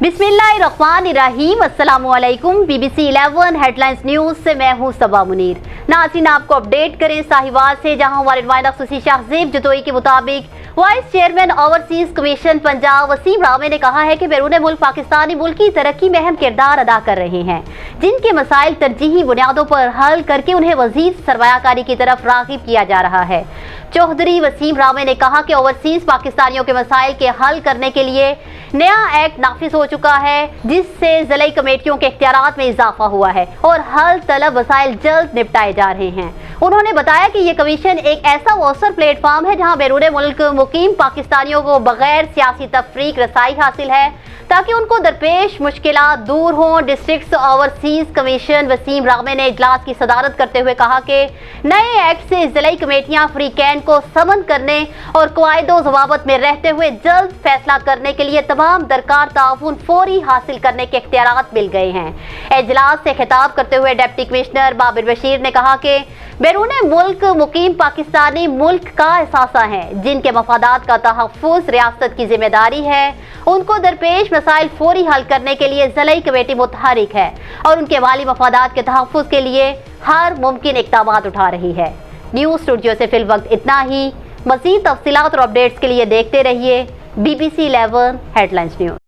بسم اللہ الرحمن الرحیم، السلام علیکم۔ B B C 11 headlines news سے میں ہوں صبا منیر۔ ناظرین، آپ کو اپڈیٹ کریں ساہیوال سے، جہاں ہمارے نمائندہ خصوصی شاہزیب جدوئی کے مطابق vice chairman overseas commission Punjab Waseem راوے نے کہا ہے کہ بیرون ملک پاکستانی ملکی ترقی میں اہم کردار ادا کر رہے ہیں، جن کے مسائل ترجیحی بنیادوں پر حل کر کے انہیں مزید سرمایہ کاری کی طرف راغب کیا جا رہا ہے۔ چوہدری وسیم راوے نے کہا کہ اوورسیز پاکستانیوں کے مسائل کے حل کرنے کے لیے نیا ایکٹ نافذ ہو چکا ہے، جس سے ضلعی کمیٹیوں کے اختیارات میں اضافہ ہوا ہے اور حل طلب مسائل جلد نپٹائے جا رہے ہیں۔ انہوں نے بتایا کہ یہ کمیشن ایک ایسا مؤثر پلیٹ فارم ہے جہاں بیرون ملک مقیم پاکستانیوں کو بغیر سیاسی تفریق رسائی حاصل ہے تاکہ ان کو درپیش مشکلات دور ہوں۔ ڈسٹرکٹ اوورسیز کمیشن وسیم راوے نے اجلاس کی صدارت کرتے ہوئے کہا کہ نئے ایکٹ سے ضلعی کمیٹیاں فریقین کو سمن کرنے اور قواعد و ضوابط میں رہتے ہوئے جلد فیصلہ کرنے کے لیے تمام درکار تعاون فوری حاصل کرنے کے اختیارات مل گئے ہیں۔ اجلاس سے خطاب کرتے ہوئے ڈپٹی کمشنر بابر بشیر نے کہا کہ بیرون ملک مقیم پاکستانی ملک کا اثاثہ ہیں، جن کے مفادات کا تحفظ ریاست کی ذمہ داری ہے۔ ان کو درپیش مسائل فوری حل کرنے کے لیے ضلعی کمیٹی متحرک ہے اور ان کے مالی مفادات کے تحفظ کے لیے ہر ممکن اقدامات اٹھا رہی ہے۔ نیوز اسٹوڈیو سے فی الوقت اتنا ہی۔ مزید تفصیلات اور اپڈیٹس کے لیے دیکھتے رہیے B B C 11 headlines news.